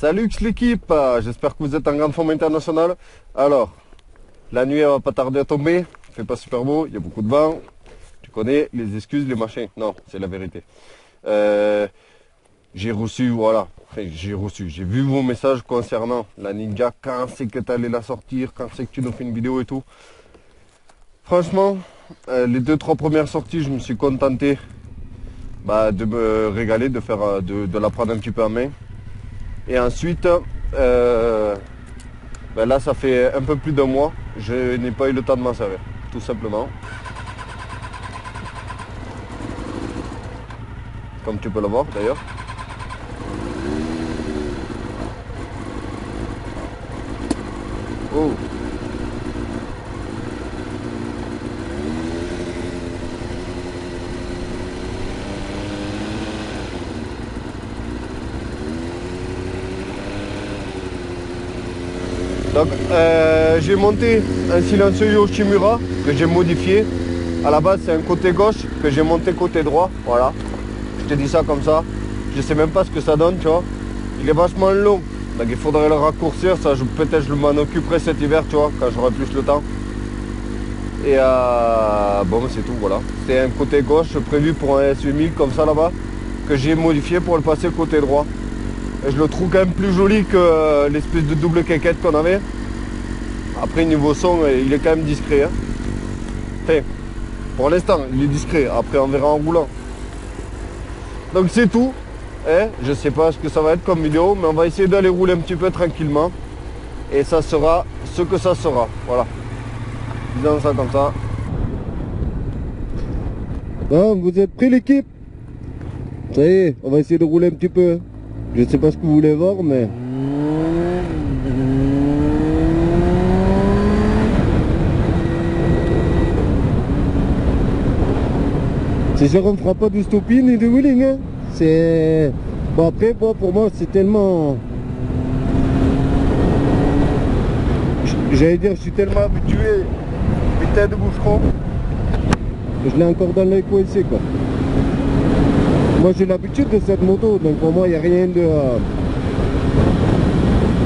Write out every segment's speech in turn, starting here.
Salut l'équipe, j'espère que vous êtes en grande forme internationale. Alors, la nuit elle va pas tarder à tomber, il fait pas super beau, il y a beaucoup de vent. Tu connais les excuses, les machins. Non, c'est la vérité. J'ai reçu, voilà, enfin, j'ai vu vos messages concernant la Ninja, quand c'est que tu allais la sortir, quand c'est que tu nous fais une vidéo et tout. Franchement, les 2-3 premières sorties, je me suis contenté de me régaler, de faire, de la prendre un petit peu en main. Et ensuite, là ça fait un peu plus d'un mois, je n'ai pas eu le temps de m'en servir, tout simplement. Comme tu peux le voir d'ailleurs. Oh. Donc j'ai monté un silencieux Yoshimura que j'ai modifié. À la base c'est un côté gauche que j'ai monté côté droit. Voilà. Je te dis ça comme ça. Je sais même pas ce que ça donne, tu vois. Il est vachement long. Donc il faudrait le raccourcir. Ça, peut-être je m'en occuperai cet hiver, tu vois, quand j'aurai plus le temps. Et bon c'est tout, voilà. C'est un côté gauche prévu pour un S8000 comme ça là-bas, que j'ai modifié pour le passer côté droit. Et je le trouve quand même plus joli que l'espèce de double quéquette qu'on avait. Après niveau son, il est quand même discret. Hein. Enfin, pour l'instant, il est discret. Après, on verra en roulant. Donc c'est tout. Je sais pas ce que ça va être comme vidéo, mais on va essayer d'aller rouler un petit peu tranquillement. Et ça sera ce que ça sera. Voilà. Disons ça comme ça. Bon, vous êtes prêts l'équipe? Ça y est, on va essayer de rouler un petit peu. Je sais pas ce que vous voulez voir, mais... C'est sûr qu'on ne fera pas de stopping ni de wheeling, hein. C'est... Bon après, bon, pour moi, c'est tellement... J'allais dire, je suis tellement habitué, putain de boucheron, que je l'ai encore dans l'œil coincé, quoi. Moi j'ai l'habitude de cette moto, donc pour moi il n'y a rien de...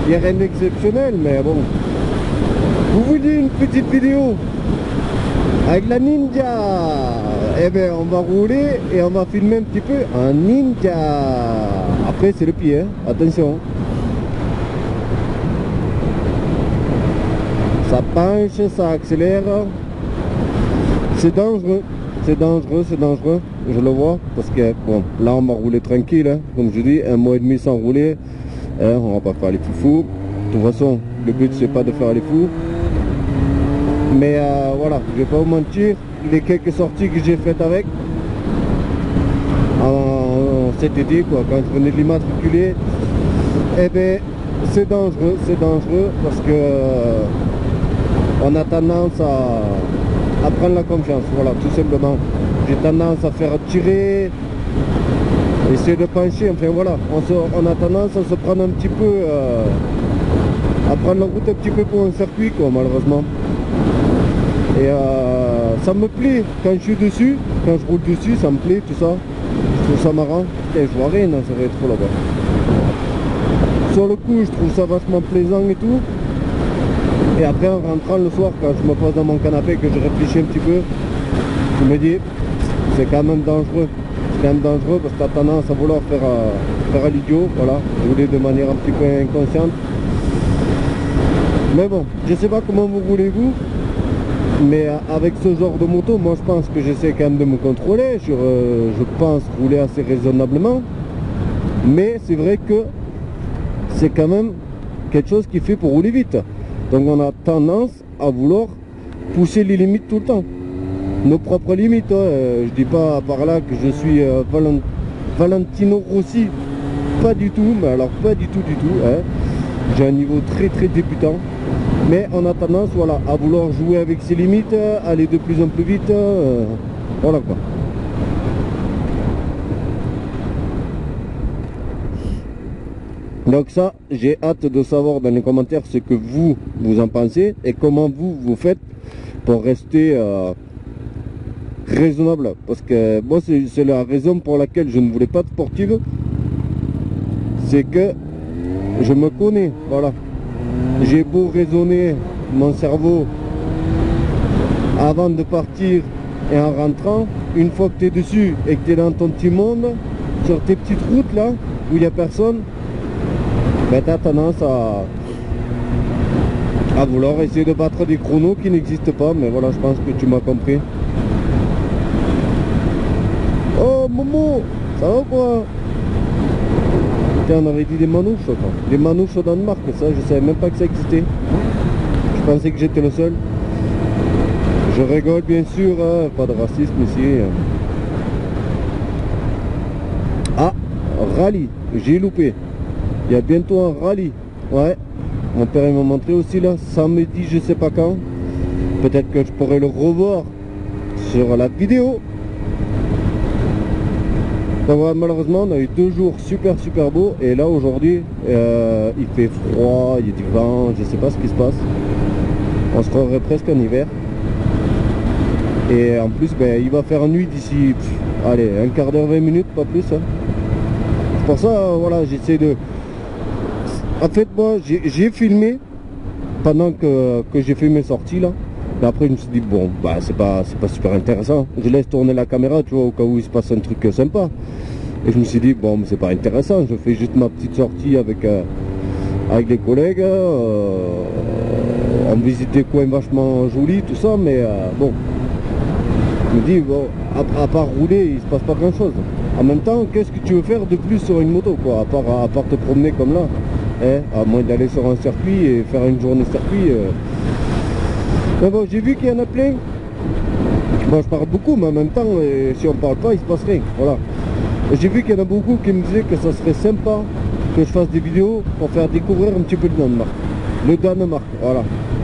Il n'y a rien d'exceptionnel, mais bon. Vous vouliez une petite vidéo avec la Ninja? Eh bien on va rouler et on va filmer un petit peu en Ninja. Après c'est le pied, hein. Attention. Ça penche, ça accélère. C'est dangereux. C'est dangereux, c'est dangereux, je le vois, parce que bon, là on va rouler tranquille, hein, comme je dis, 1 mois et demi sans rouler, hein, on va pas faire les foufous. De toute façon, le but c'est pas de faire les fous, mais voilà, je vais pas vous mentir, les quelques sorties que j'ai faites avec, en cet été, quoi, quand je venais de l'immatriculer, eh ben c'est dangereux, parce que on a tendance à prendre la confiance, voilà, tout simplement. J'ai tendance à faire tirer, essayer de pencher, enfin voilà, on a tendance à se prendre un petit peu, à prendre la route un petit peu pour un circuit, quoi, malheureusement. Et ça me plaît quand je suis dessus, quand je roule dessus, ça me plaît, tout ça. Je trouve ça marrant. Putain, je vois rien dans ce rétro là-bas. Sur le coup, je trouve ça vachement plaisant et tout. Et après en rentrant le soir, quand je me pose dans mon canapé, que je réfléchis un petit peu, je me dis, c'est quand même dangereux. C'est quand même dangereux parce que tu as tendance à vouloir faire l'idiot, voilà, rouler de manière un petit peu inconsciente. Mais bon, je sais pas comment vous roulez vous, mais avec ce genre de moto, moi je pense que j'essaie quand même de me contrôler. Je pense rouler assez raisonnablement. Mais c'est vrai que c'est quand même quelque chose qui fait pour rouler vite. Donc on a tendance à vouloir pousser les limites tout le temps. Nos propres limites, hein. Je dis pas par là que je suis Valentino Rossi. Pas du tout, mais alors pas du tout, hein. J'ai un niveau très débutant. Mais on a tendance, voilà, à vouloir jouer avec ses limites, aller de plus en plus vite. Voilà quoi. Donc ça, j'ai hâte de savoir dans les commentaires ce que vous en pensez et comment vous faites pour rester raisonnable. Parce que moi, c'est la raison pour laquelle je ne voulais pas de sportive. C'est que Je me connais, voilà. J'ai beau raisonner mon cerveau avant de partir et en rentrant, une fois que tu es dessus et que tu es dans ton petit monde, sur tes petites routes là, où il n'y a personne, ben tu as tendance à vouloir essayer de battre des chronos qui n'existent pas, mais voilà, je pense que tu m'as compris. Oh Momo, ça va quoi? Tiens, on avait dit des manouches, quoi. Des manouches au Danemark, ça, je savais même pas que ça existait. Je pensais que j'étais le seul. Je rigole bien sûr, hein, pas de racisme ici. Ah, rallye, j'ai loupé. Il y a bientôt un rallye. Ouais, mon père m'a montré aussi là, samedi je sais pas quand. Peut-être que je pourrais le revoir sur la vidéo. Donc voilà, malheureusement on a eu 2 jours super beaux. Et là aujourd'hui il fait froid, il y a du vent, je sais pas ce qui se passe. On se croirait presque en hiver. Et en plus, ben, il va faire nuit d'ici, allez, un quart d'heure, 20 minutes, pas plus. Hein. C'est pour ça, voilà, j'essaie de... En fait, moi, j'ai filmé pendant que j'ai fait mes sorties, là. Mais après, je me suis dit, bon, bah, c'est pas super intéressant. Je laisse tourner la caméra, tu vois, au cas où il se passe un truc sympa. Et je me suis dit, bon, mais c'est pas intéressant. Je fais juste ma petite sortie avec des collègues. On visite des coins vachement jolis, tout ça, mais bon... Je me dis, bon, à part rouler, il se passe pas grand chose. En même temps, qu'est-ce que tu veux faire de plus sur une moto, quoi, à part te promener comme là, hein, à moins d'aller sur un circuit et faire une journée circuit. Mais bon, j'ai vu qu'il y en a plein. Bon, je parle beaucoup, mais en même temps, si on parle pas, il se passe rien. Voilà. J'ai vu qu'il y en a beaucoup qui me disaient que ça serait sympa que je fasse des vidéos pour faire découvrir un petit peu le Danemark. Le Danemark, voilà,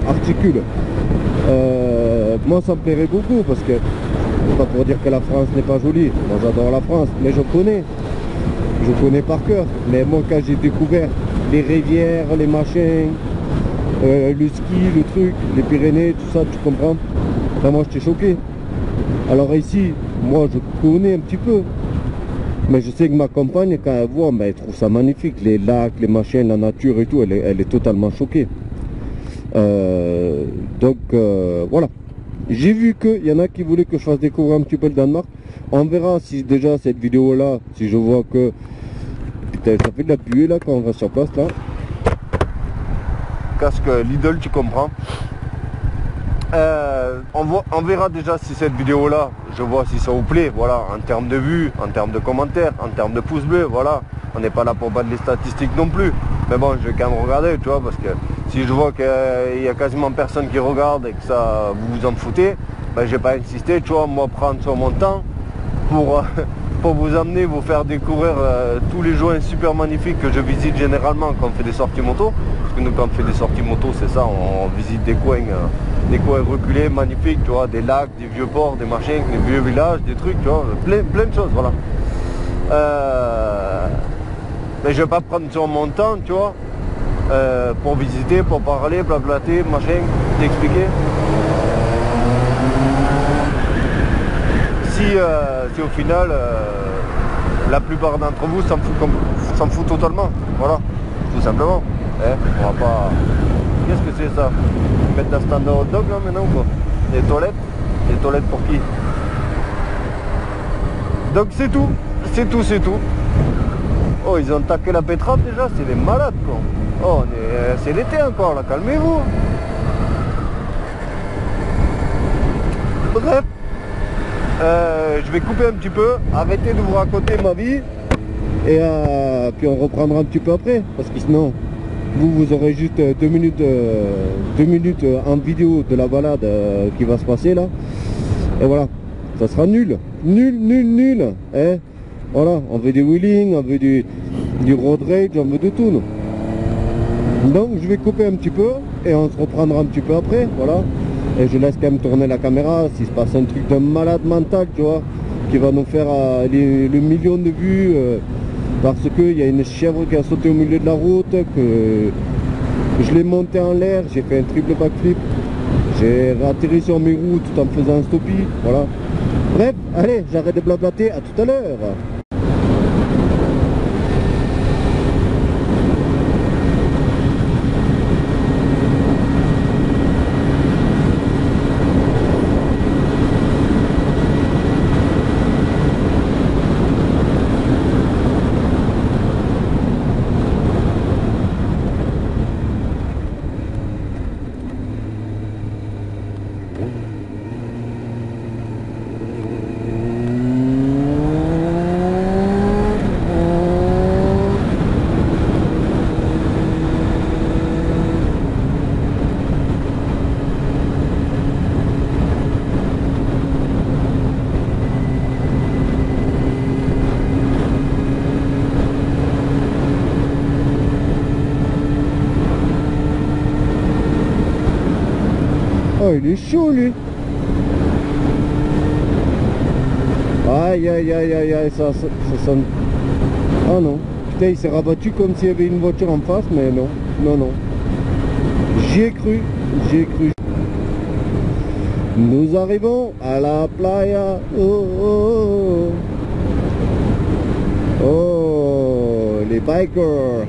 articule. Moi ça me plairait beaucoup parce que c'est pas pour dire que la France n'est pas jolie, moi j'adore la France, mais je connais par cœur. Mais moi quand j'ai découvert les rivières, les machins, le ski, le truc, les Pyrénées, tout ça, tu comprends, ben, moi j'étais choqué. Alors ici, moi je connais un petit peu, mais je sais que ma compagne quand elle voit, ben, elle trouve ça magnifique, les lacs, les machins, la nature et tout, elle est totalement choquée. Donc voilà, j'ai vu qu'il y en a qui voulaient que je fasse découvrir un petit peu le Danemark. On verra si déjà cette vidéo là, si je vois que putain, ça fait de la buée là quand on va sur place là. Casque Lidl, tu comprends. On verra déjà si cette vidéo là, je vois si ça vous plaît, voilà, en termes de vues, en termes de commentaires, en termes de pouces bleus, voilà. On n'est pas là pour battre les statistiques non plus, mais bon, je vais quand même regarder, tu vois, parce que si je vois qu'il y a quasiment personne qui regarde et que ça vous vous en foutez, ben, je vais pas insister, tu vois, moi prendre sur mon temps pour vous amener, vous faire découvrir tous les joints super magnifiques que je visite généralement quand on fait des sorties moto. Parce que nous quand on fait des sorties moto, c'est ça, on visite des coins reculés, magnifiques, tu vois, des lacs, des vieux ports, des machins, des vieux villages, des trucs, tu vois, plein de choses, voilà. Mais je vais pas prendre sur mon temps, tu vois, pour visiter, pour parler, blablater, machin, t'expliquer. Si au final, la plupart d'entre vous s'en fout totalement, voilà, tout simplement. On va pas... Qu'est-ce que c'est ça? Mettre un stand de hot dog là maintenant ou quoi? Des toilettes? Des toilettes pour qui? Donc c'est tout, c'est tout. Oh, ils ont taqué la betterave déjà, c'est des malades quoi. Oh, c'est l'été encore là, calmez-vous. Bref, je vais couper un petit peu, arrêter de vous raconter ma vie. Et puis on reprendra un petit peu après, parce que sinon, vous aurez juste 2 minutes en vidéo de la balade qui va se passer là. Et voilà, ça sera nul. Nul. Hein, voilà, on veut du wheeling, on veut du road rage, on veut de tout. Nous. Donc je vais couper un petit peu et on se reprendra un petit peu après, voilà. Et je laisse quand même tourner la caméra, s'il se passe un truc de malade mental, tu vois, qui va nous faire le million de vues, parce qu'il y a une chèvre qui a sauté au milieu de la route, que je l'ai monté en l'air, j'ai fait un triple backflip, j'ai atterri sur mes roues tout en faisant un stoppie, voilà. Bref, allez, j'arrête de blablater, à tout à l'heure. Oh, il est chaud lui. Aïe aïe aïe aïe aïe, ça sonne. Ah non. Putain, il s'est rabattu comme s'il y avait une voiture en face, mais non. Non, non. J'y ai cru. J'y ai cru. Nous arrivons à la playa. Oh, oh, oh. Oh, les bikers.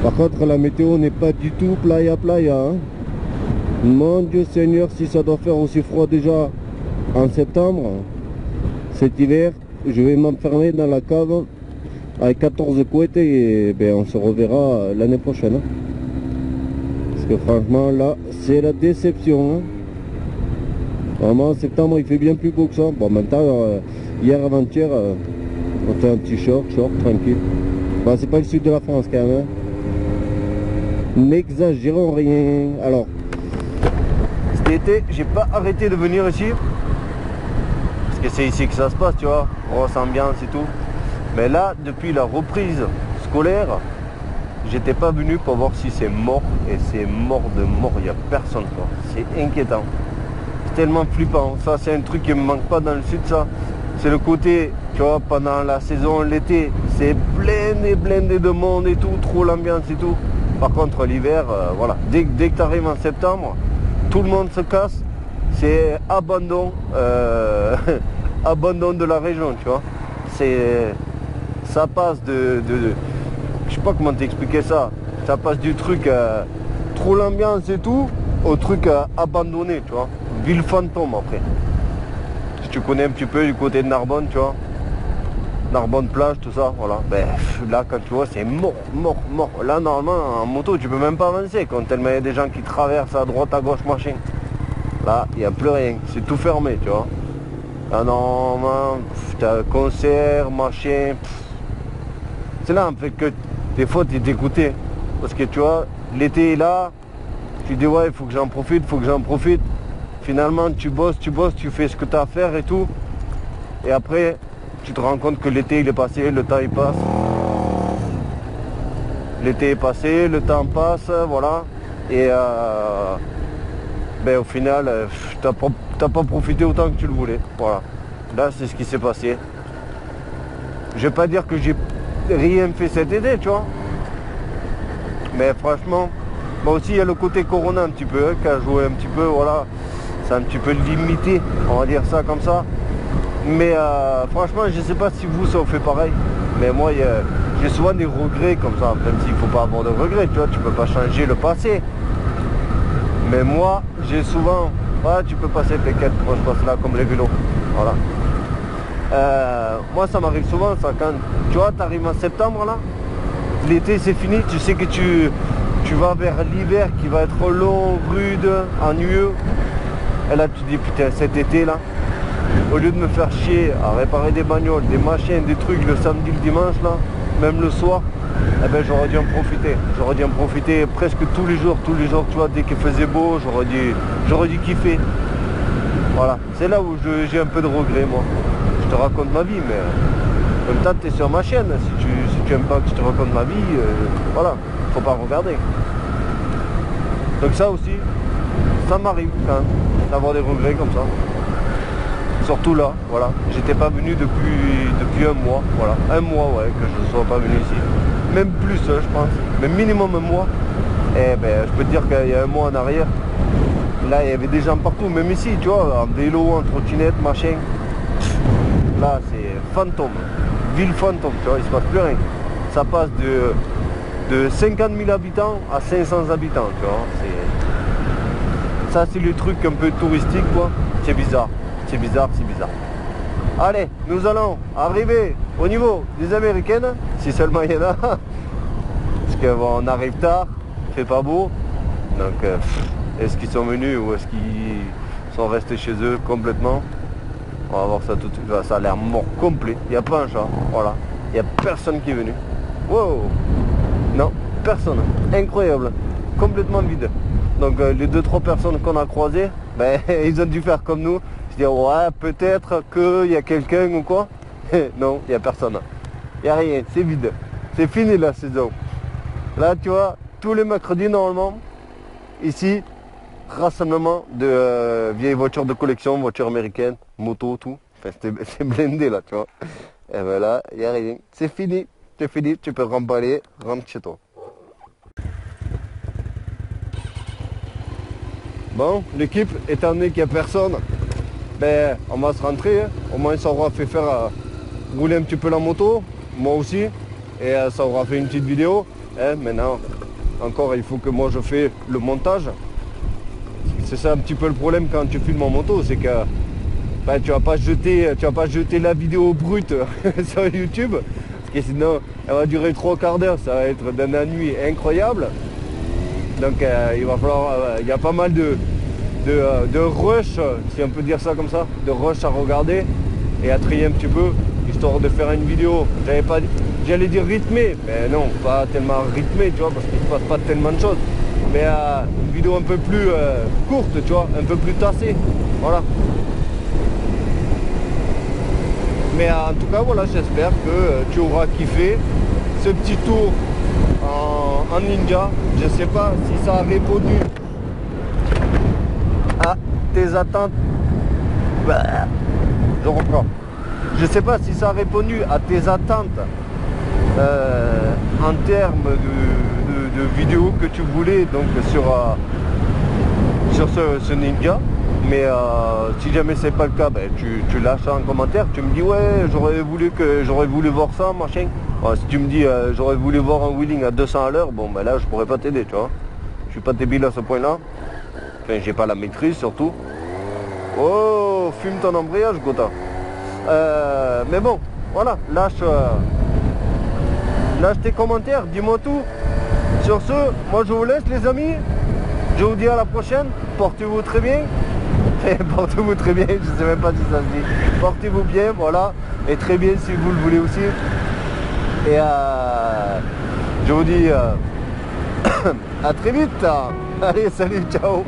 Par contre, la météo n'est pas du tout playa playa. Hein. Mon Dieu Seigneur, si ça doit faire aussi froid déjà en septembre, cet hiver, je vais m'enfermer dans la cave avec 14 couettes et ben, on se reverra l'année prochaine. Hein. Parce que franchement, là, c'est la déception. Hein. Vraiment, en septembre, il fait bien plus beau que ça. Bon, maintenant, hier, avant-hier, on fait un petit short, tranquille. Bon, c'est pas le sud de la France quand même. Hein. N'exagérons rien. Alors, cet été, j'ai pas arrêté de venir ici. Parce que c'est ici que ça se passe, tu vois. Grosse ambiance et tout. Mais là, depuis la reprise scolaire, j'étais pas venu pour voir si c'est mort. Et c'est mort de mort, il n'y a personne, quoi. C'est inquiétant. C'est tellement flippant. Ça, c'est un truc qui me manque pas dans le sud, ça. C'est le côté, tu vois, pendant la saison, l'été, c'est blindé de monde et tout, trop l'ambiance et tout. Par contre, l'hiver, voilà, dès que tu arrives en septembre, tout le monde se casse, c'est abandon, abandon de la région, tu vois. Ça passe de je sais pas comment t'expliquer ça, ça passe du truc trop l'ambiance et tout, au truc abandonné, tu vois. Ville fantôme après. Si tu connais un petit peu du côté de Narbonne, tu vois. Narbonne plage, tout ça, voilà. Ben, là, quand tu vois, c'est mort. Là, normalement, en moto, tu peux même pas avancer. Quand tellement il y a des gens qui traversent à droite, à gauche, machin. Là, il n'y a plus rien. C'est tout fermé, tu vois. Là, normalement, t'as concert, machin. C'est là, en fait, que des fois, tu es dégoûté. Parce que, tu vois, l'été est là. Tu dis, ouais, il faut que j'en profite, Finalement, tu bosses, tu fais ce que tu as à faire et tout. Et après, tu te rends compte que l'été il est passé, le temps il passe. L'été est passé, le temps passe, voilà. Et ben, au final, t'as pas profité autant que tu le voulais. Voilà. Là, c'est ce qui s'est passé. Je vais pas dire que j'ai rien fait cet été, tu vois. Mais franchement, moi aussi, il y a le côté corona un petit peu, hein, qui a joué un petit peu, voilà. C'est un petit peu limité, on va dire ça comme ça. Mais franchement, je sais pas si vous ça vous fait pareil. Mais moi, j'ai souvent des regrets comme ça. Même s'il faut pas avoir de regrets, tu vois, tu peux pas changer le passé. Mais moi, j'ai souvent, tu peux passer P4, moi je passe là comme les vélos. Voilà. Moi, ça m'arrive souvent, ça, quand tu vois, tu arrives en septembre là, l'été c'est fini, tu sais que tu vas vers l'hiver qui va être long, rude, ennuyeux. Et là, tu te dis, putain, cet été là, au lieu de me faire chier à réparer des bagnoles, des machines, des trucs le samedi, le dimanche là, même le soir, eh ben j'aurais dû en profiter. J'aurais dû en profiter presque tous les jours, tu vois, dès qu'il faisait beau, j'aurais dû kiffer. Voilà, c'est là où j'ai un peu de regret moi. Je te raconte ma vie, mais en même temps tu es sur ma chaîne. Si tu aimes pas que je te raconte ma vie, voilà, faut pas regarder. Donc ça aussi, ça m'arrive quand même d'avoir des regrets comme ça. Surtout là, voilà. J'étais pas venu depuis un mois, voilà. Un mois, ouais, que je ne sois pas venu ici. Même plus, je pense. Mais minimum un mois. Et ben, je peux te dire qu'il y a un mois en arrière, là, il y avait des gens partout, même ici, tu vois, en vélo, en trottinette, machin. Là, c'est fantôme. Ville fantôme, tu vois, il se passe plus rien. Ça passe de 50 000 habitants à 500 habitants, tu vois. Ça, c'est le truc un peu touristique, quoi. C'est bizarre. C'est bizarre. Allez, nous allons arriver au niveau des Américaines, si seulement il y en a. Parce qu'on arrive tard, il fait pas beau. Donc, est-ce qu'ils sont venus ou est-ce qu'ils sont restés chez eux complètement? On va voir ça tout de suite. Ça a l'air mort complet. Il n'y a pas un chat. Voilà. Il n'y a personne qui est venu. Wow. Non, personne. Incroyable. Complètement vide. Donc les 2-3 personnes qu'on a croisées, ben, ils ont dû faire comme nous. Se dire, ouais, peut-être qu'il y a quelqu'un ou quoi. Non, il n'y a personne. Il n'y a rien, c'est vide. C'est fini la saison. Là, tu vois, tous les mercredis, normalement, ici, rassemblement de vieilles voitures de collection, voitures américaines, motos, tout. Enfin, c'est blindé là, tu vois. Et voilà, il n'y a rien. C'est fini, tu peux remballer, rentre chez toi. Bon, l'équipe, étant donné qu'il n'y a personne, ben, on va se rentrer. Au moins, ça aura fait faire rouler un petit peu la moto, moi aussi. Et ça aura fait une petite vidéo. Maintenant, encore, il faut que moi je fais le montage. C'est ça un petit peu le problème quand tu filmes en moto, c'est que ben, tu vas pas jeter la vidéo brute sur YouTube, parce que sinon elle va durer 3/4 d'heure, ça va être d'un ennui incroyable. Donc il va falloir, il y a pas mal de rush, si on peut dire ça comme ça, de rush à regarder et à trier un petit peu, histoire de faire une vidéo. J'allais dire rythmée, mais non, pas tellement rythmée, tu vois, parce qu'il ne se passe pas tellement de choses. Mais une vidéo un peu plus courte, tu vois, un peu plus tassée, voilà. Mais en tout cas, voilà, j'espère que tu auras kiffé ce petit tour en Ninja. Je sais pas si ça a répondu à tes attentes. Je reprends. Je sais pas si ça a répondu à tes attentes en termes de vidéos que tu voulais donc sur ce Ninja. Mais si jamais c'est pas le cas, ben, tu lâches en commentaire, tu me dis ouais j'aurais voulu voir ça, machin. Alors, si tu me dis j'aurais voulu voir un wheeling à 200 à l'heure, bon ben là je pourrais pas t'aider, tu vois. Je suis pas débile à ce point là. Enfin j'ai pas la maîtrise surtout. Oh, fume ton embrayage, Gotha. Mais bon, voilà, lâche tes commentaires, dis-moi tout. Sur ce, moi je vous laisse les amis. Je vous dis à la prochaine. Portez-vous très bien. Portez-vous très bien, je sais même pas si ça se dit. Portez-vous bien, voilà. Et très bien si vous le voulez aussi. Et je vous dis à très vite. Allez, salut, ciao.